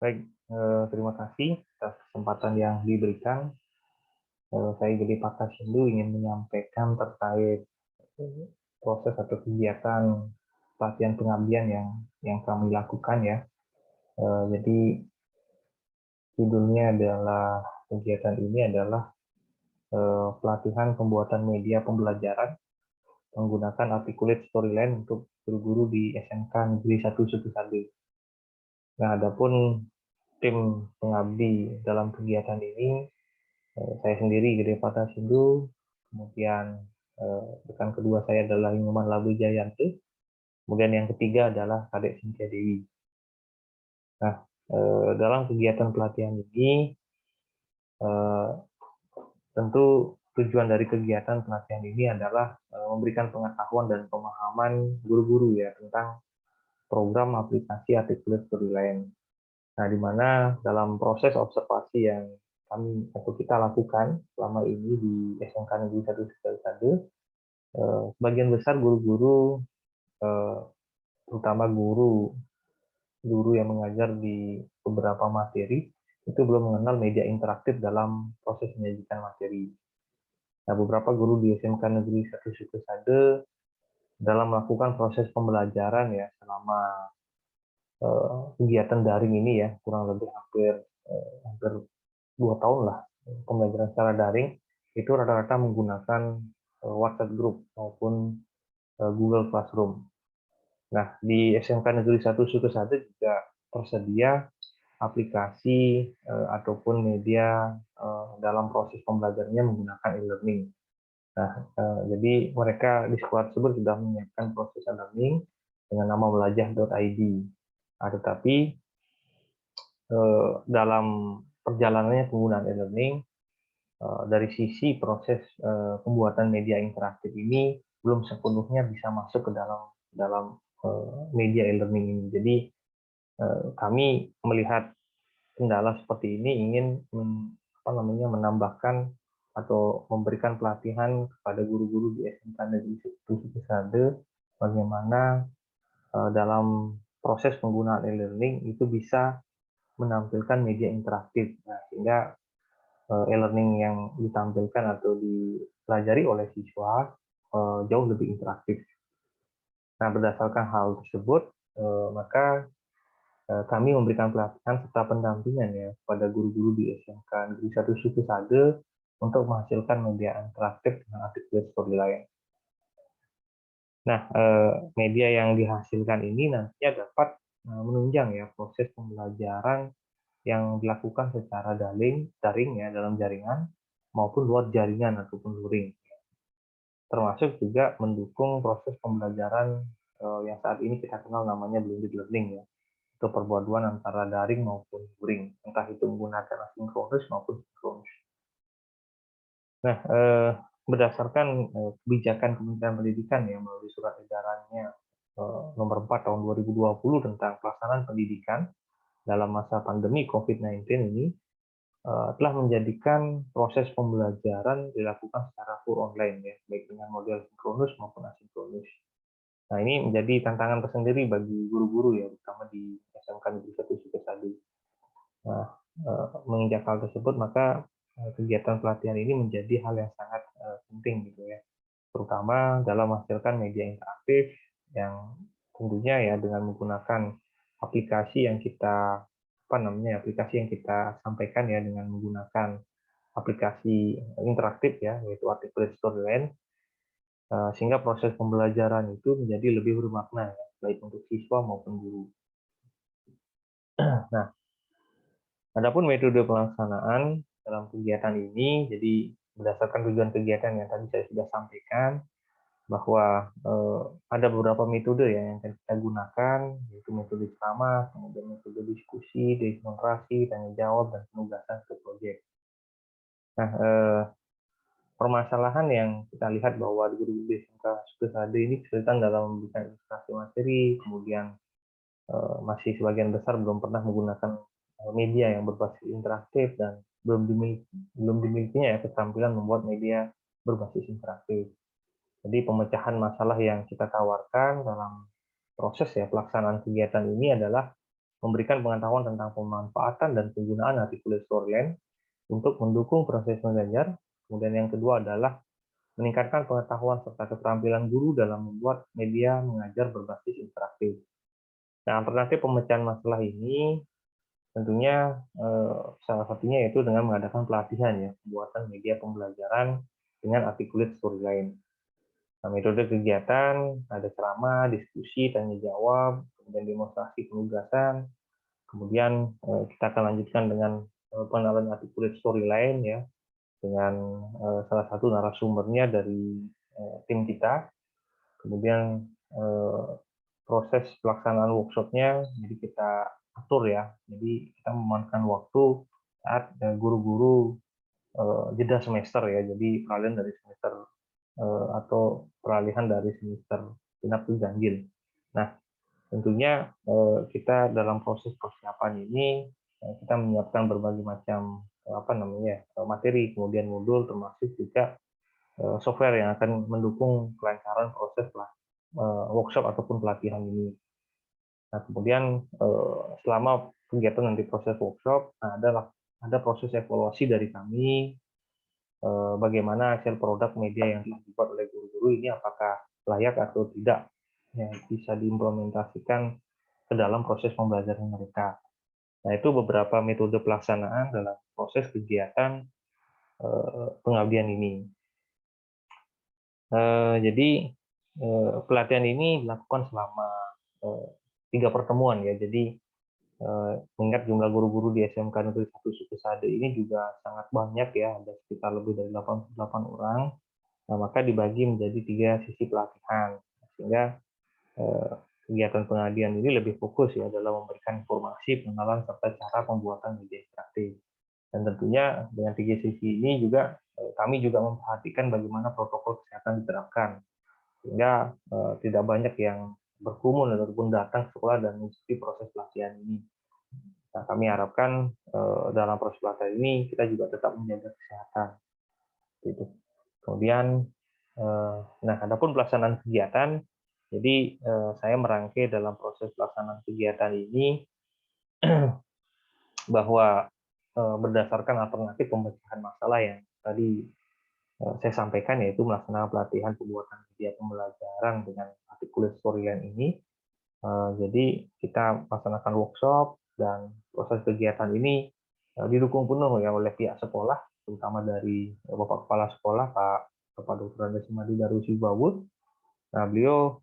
Baik, terima kasih atas kesempatan yang diberikan. Saya jadi Pakar Sindu ingin menyampaikan terkait proses atau kegiatan pelatihan pengabdian yang kami lakukan ya. Jadi judulnya adalah kegiatan ini adalah pelatihan pembuatan media pembelajaran menggunakan articulate storyline untuk guru-guru di SMK Negeri 1 Sukusade. Nah, adapun tim pengabdi dalam kegiatan ini saya sendiri Gede Pata Sindu, kemudian rekan kedua saya adalah Inuman Labu Jayanti, kemudian yang ketiga adalah Kadek Cynthia Dewi. Nah, dalam kegiatan pelatihan ini, eh, tentu tujuan dari kegiatan pelatihan ini adalah memberikan pengetahuan dan pemahaman guru-guru ya tentang program aplikasi articulate storyline. Nah, di mana dalam proses observasi yang kami atau kita lakukan selama ini di SMK Negeri 1 Sukoharjo, sebagian besar guru-guru, terutama guru yang mengajar di beberapa materi, itu belum mengenal media interaktif dalam proses menyajikan materi. Nah, beberapa guru di SMK Negeri 1 Sukoharjo dalam melakukan proses pembelajaran ya selama kegiatan daring ini ya kurang lebih hampir 2 tahun lah pembelajaran secara daring, itu rata-rata menggunakan WhatsApp group maupun Google Classroom. Nah, di SMK Negeri 1 Sukoharjo juga tersedia aplikasi ataupun media dalam proses pembelajarannya menggunakan e-learning. Nah, jadi mereka di sekolah tersebut sudah menyiapkan proses e-learning dengan nama belajar.id. Nah, tetapi dalam perjalanannya penggunaan e-learning, dari sisi proses pembuatan media interaktif ini belum sepenuhnya bisa masuk ke dalam media e-learning ini. Jadi kami melihat kendala seperti ini ingin menambahkan atau memberikan pelatihan kepada guru-guru di SMK Negeri 1 Sukoharjo bagaimana dalam proses penggunaan e-learning itu bisa menampilkan media interaktif. Nah, sehingga e-learning yang ditampilkan atau dipelajari oleh siswa jauh lebih interaktif. Nah, berdasarkan hal tersebut, maka kami memberikan pelatihan serta pendampingan ya kepada guru-guru di SMK Negeri 1 Sukoharjo untuk menghasilkan media interaktif dengan articulate storyline. Nah, media yang dihasilkan ini nantinya dapat menunjang ya proses pembelajaran yang dilakukan secara daring ya dalam jaringan maupun luar jaringan ataupun luring. Termasuk juga mendukung proses pembelajaran yang saat ini kita kenal namanya blended learning ya. Itu perpaduan antara daring maupun luring, entah itu menggunakan asinkronus maupun sinkronus. Nah, berdasarkan kebijakan Kementerian Pendidikan ya melalui surat edarannya nomor 4 tahun 2020 tentang pelaksanaan pendidikan dalam masa pandemi COVID-19 ini telah menjadikan proses pembelajaran dilakukan secara full online ya, baik dengan model sinkronus maupun asinkronus. Nah, ini menjadi tantangan tersendiri bagi guru-guru ya, terutama di SMK Negeri 1 Sukoharjo. Nah, menginjak hal tersebut, maka kegiatan pelatihan ini menjadi hal yang sangat penting gitu ya, terutama dalam menghasilkan media interaktif yang tentunya ya dengan menggunakan aplikasi yang kita aplikasi yang kita sampaikan ya dengan menggunakan aplikasi interaktif ya yaitu articulate storyline, sehingga proses pembelajaran itu menjadi lebih bermakna ya, baik untuk siswa maupun guru. Nah, adapun metode pelaksanaan dalam kegiatan ini, jadi berdasarkan tujuan kegiatan yang tadi saya sudah sampaikan, bahwa ada beberapa metode ya yang akan kita gunakan, yaitu metode ceramah, kemudian metode diskusi, demonstrasi, tanya jawab, dan penugasan ke proyek. Nah, permasalahan yang kita lihat bahwa di guru SMK Sukoharjo ini kesulitan dalam memberikan ilustrasi materi, kemudian masih sebagian besar belum pernah menggunakan media yang berbasis interaktif dan belum dimilikinya ya keterampilan membuat media berbasis interaktif. Jadi pemecahan masalah yang kita tawarkan dalam proses ya pelaksanaan kegiatan ini adalah memberikan pengetahuan tentang pemanfaatan dan penggunaan articulate storyline untuk mendukung proses mengajar. Kemudian yang kedua adalah meningkatkan pengetahuan serta keterampilan guru dalam membuat media mengajar berbasis interaktif. Nah, alternatif pemecahan masalah ini tentunya salah satunya yaitu dengan mengadakan pelatihan ya, pembuatan media pembelajaran dengan articulate storyline. Nah, metode kegiatan ada ceramah, diskusi, tanya jawab, kemudian demonstrasi penugasan, kemudian kita akan lanjutkan dengan pengenalan articulate storyline ya, dengan salah satu narasumbernya dari tim kita. Kemudian proses pelaksanaan workshopnya, jadi kita atur ya. Jadi kita memanfaatkan waktu saat guru-guru jeda semester ya. Jadi peralihan dari semester atau peralihan dari semester genap ke ganjil. Nah, tentunya kita dalam proses persiapan ini kita menyiapkan berbagai macam materi, kemudian modul, termasuk juga software yang akan mendukung kelancaran proses workshop ataupun pelatihan ini. Nah, kemudian selama kegiatan nanti proses workshop, ada proses evaluasi dari kami bagaimana hasil produk media yang telah dibuat oleh guru-guru ini apakah layak atau tidak ya, bisa diimplementasikan ke dalam proses pembelajaran mereka. Nah, itu beberapa metode pelaksanaan dalam proses kegiatan pengabdian ini. Jadi pelatihan ini dilakukan selama 3 pertemuan ya. Jadi mengingat jumlah guru-guru di SMK Negeri 1 Sukesade ini juga sangat banyak ya, ada sekitar lebih dari 88 orang. Nah, maka dibagi menjadi 3 sisi pelatihan, sehingga kegiatan pengabdian ini lebih fokus ya dalam memberikan informasi, pengenalan, serta cara pembuatan media interaktif. Dan tentunya dengan 3 sisi ini juga kami juga memperhatikan bagaimana protokol kesehatan diterapkan, sehingga tidak banyak yang berkerumun ataupun datang ke sekolah dan mengikuti proses pelatihan ini. Nah, kami harapkan dalam proses pelatihan ini kita juga tetap menjaga kesehatan. Gitu. Kemudian, nah, adapun pelaksanaan kegiatan, jadi saya merangkai dalam proses pelaksanaan kegiatan ini bahwa berdasarkan alternatif pemecahan masalah yang tadi saya sampaikan, yaitu melaksanakan pelatihan pembuatan media pembelajaran dengan articulate storyline ini. Jadi kita melaksanakan workshop dan proses kegiatan ini didukung penuh ya oleh pihak sekolah, terutama dari Bapak Kepala Sekolah Bapak Dr. Andes Madi Darusi Bawud. Nah, beliau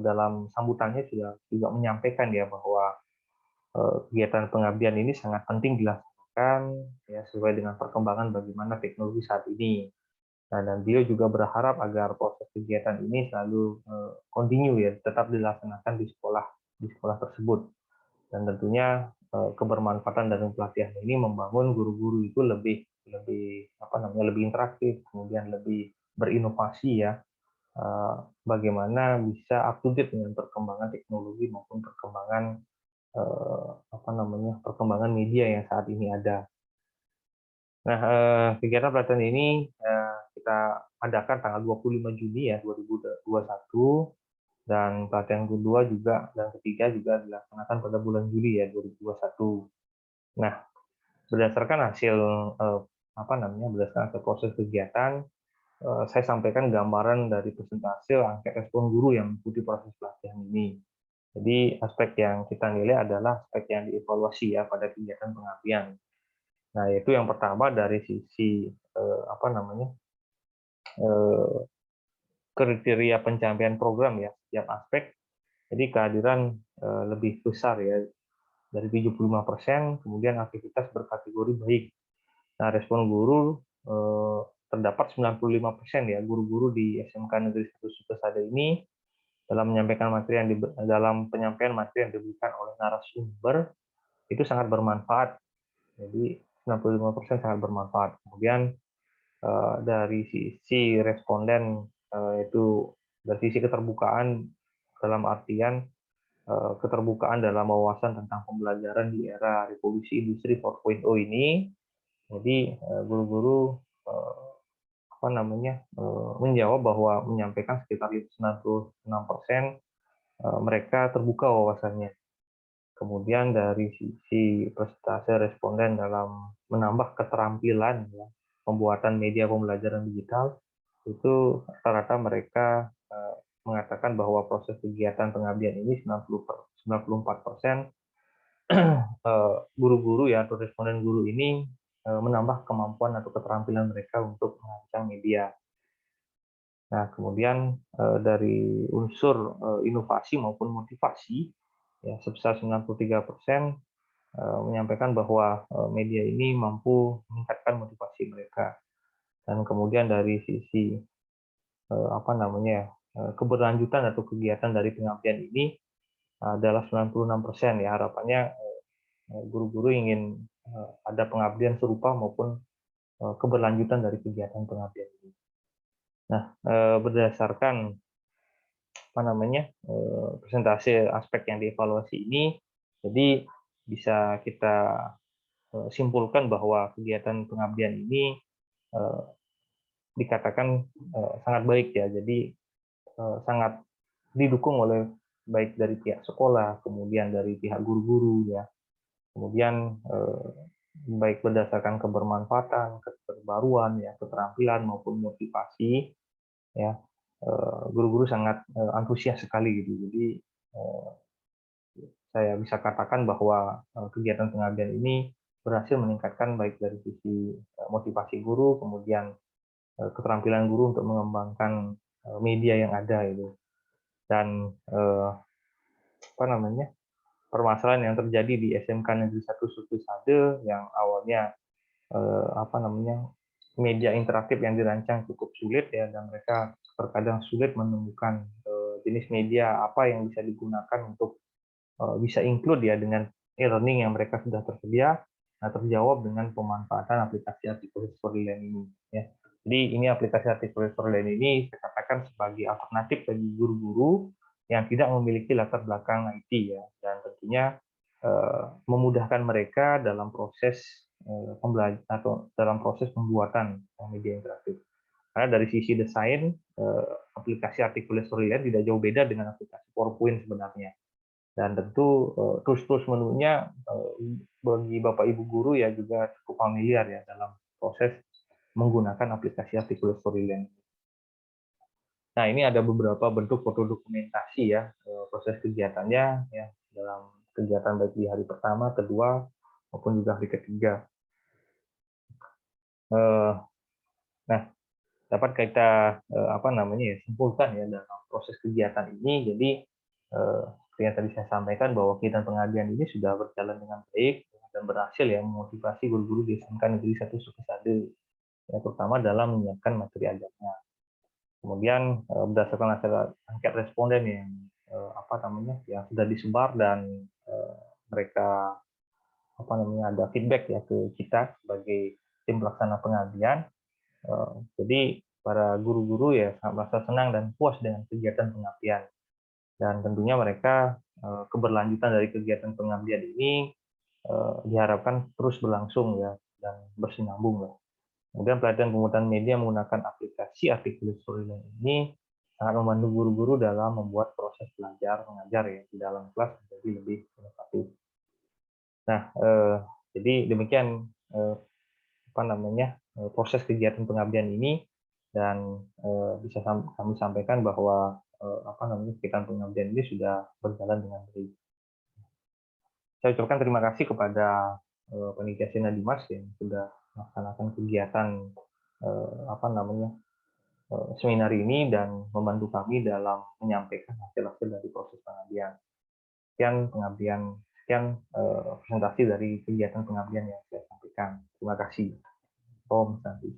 dalam sambutannya juga menyampaikan ya bahwa kegiatan pengabdian ini sangat penting dilaksanakan ya sesuai dengan perkembangan bagaimana teknologi saat ini. Nah, dan beliau juga berharap agar proses kegiatan ini selalu continue ya, tetap dilaksanakan di sekolah tersebut. Dan tentunya kebermanfaatan dari pelatihan ini membangun guru-guru itu lebih interaktif, kemudian lebih berinovasi ya, bagaimana bisa up to date dengan perkembangan teknologi maupun perkembangan media yang saat ini ada. Nah, kegiatan pelatihan ini kita adakan tanggal 25 Juni ya 2021, dan pelatihan kedua juga dan ketiga juga dilaksanakan pada bulan Juli ya 2021. Nah, berdasarkan hasil proses kegiatan, saya sampaikan gambaran dari persentase angka respon guru yang mengikuti proses pelatihan ini. Jadi aspek yang kita nilai adalah aspek yang dievaluasi ya pada kegiatan pengabdian. Nah, yaitu yang pertama dari sisi kriteria pencapaian program ya, setiap aspek. Jadi kehadiran lebih besar ya dari 75%, kemudian aktivitas berkategori baik. Nah, respon guru terdapat 95% ya, guru-guru di SMK Negeri 1 Sukesade ini dalam menyampaikan materi dalam penyampaian materi yang diberikan oleh narasumber itu sangat bermanfaat. Jadi 95% sangat bermanfaat. Kemudian dari sisi responden itu dari sisi keterbukaan dalam artian keterbukaan dalam wawasan tentang pembelajaran di era revolusi industri 4.0 ini. Jadi guru-guru menjawab bahwa menyampaikan sekitar 96% mereka terbuka wawasannya. Kemudian dari sisi persentase responden dalam menambah keterampilan ya, pembuatan media pembelajaran digital, itu rata-rata mereka mengatakan bahwa proses kegiatan pengabdian ini 94% guru-guru ya atau responden guru ini menambah kemampuan atau keterampilan mereka untuk merancang media. Nah, kemudian dari unsur inovasi maupun motivasi ya sebesar 93% menyampaikan bahwa media ini mampu meningkatkan motivasi mereka. Dan kemudian dari sisi keberlanjutan atau kegiatan dari pengabdian ini adalah 96% ya, harapannya guru-guru ingin ada pengabdian serupa maupun keberlanjutan dari kegiatan pengabdian ini. Nah, berdasarkan presentasi aspek yang dievaluasi ini, jadi bisa kita simpulkan bahwa kegiatan pengabdian ini dikatakan sangat baik ya. Jadi sangat didukung oleh baik dari pihak sekolah, kemudian dari pihak guru-guru ya, kemudian baik berdasarkan kebermanfaatan, keterbaruan ya, keterampilan maupun motivasi ya, guru-guru sangat antusias sekali gitu. Jadi saya bisa katakan bahwa kegiatan pengabdian ini berhasil meningkatkan baik dari sisi motivasi guru, kemudian keterampilan guru untuk mengembangkan media yang ada itu. Dan permasalahan yang terjadi di SMK Negeri 1 Sukisade yang awalnya media interaktif yang dirancang cukup sulit ya, dan mereka terkadang sulit menemukan jenis media apa yang bisa digunakan untuk bisa include ya dengan e-learning yang mereka sudah tersedia. Nah, terjawab dengan pemanfaatan aplikasi Articulate for Learn ini ya. Jadi ini aplikasi Articulate for Learn ini saya katakan sebagai alternatif bagi guru-guru yang tidak memiliki latar belakang IT ya, dan tentunya memudahkan mereka dalam proses pembelajaran atau dalam proses pembuatan media interaktif. Karena dari sisi desain, aplikasi Articulate for Learn tidak jauh beda dengan aplikasi PowerPoint sebenarnya. Dan tentu tools-tools menunya bagi Bapak Ibu guru ya juga cukup familiar ya dalam proses menggunakan aplikasi Articulate for Learning. Nah, ini ada beberapa bentuk foto dokumentasi ya proses kegiatannya ya dalam kegiatan baik di hari pertama, kedua maupun juga hari ketiga. Nah, dapat kita simpulkan ya dalam proses kegiatan ini. Jadi seperti yang tadi saya sampaikan bahwa kegiatan pengabdian ini sudah berjalan dengan baik dan berhasil ya memotivasi guru-guru di SMK Negeri 1 Sukisade ya, terutama dalam menyiapkan materi ajarnya. Kemudian berdasarkan hasil angket responden yang yang sudah disebar dan mereka ada feedback ya ke kita sebagai tim pelaksana pengabdian. Jadi para guru-guru ya sangat merasa senang dan puas dengan kegiatan pengabdian. Dan tentunya mereka keberlanjutan dari kegiatan pengabdian ini diharapkan terus berlangsung ya dan bersinambung lah. Kemudian pelatihan pembuatan media menggunakan aplikasi Articulate for Learning ini sangat membantu guru-guru dalam membuat proses belajar mengajar ya di dalam kelas menjadi lebih inovatif. Nah, jadi demikian proses kegiatan pengabdian ini, dan bisa kami sampaikan bahwa kegiatan pengabdian ini sudah berjalan dengan baik. Saya ucapkan terima kasih kepada panitia Sina Dimas yang sudah melaksanakan kegiatan seminar ini dan membantu kami dalam menyampaikan hasil-hasil dari proses pengabdian. Sekian presentasi dari kegiatan pengabdian yang saya sampaikan. Terima kasih. Om Santi.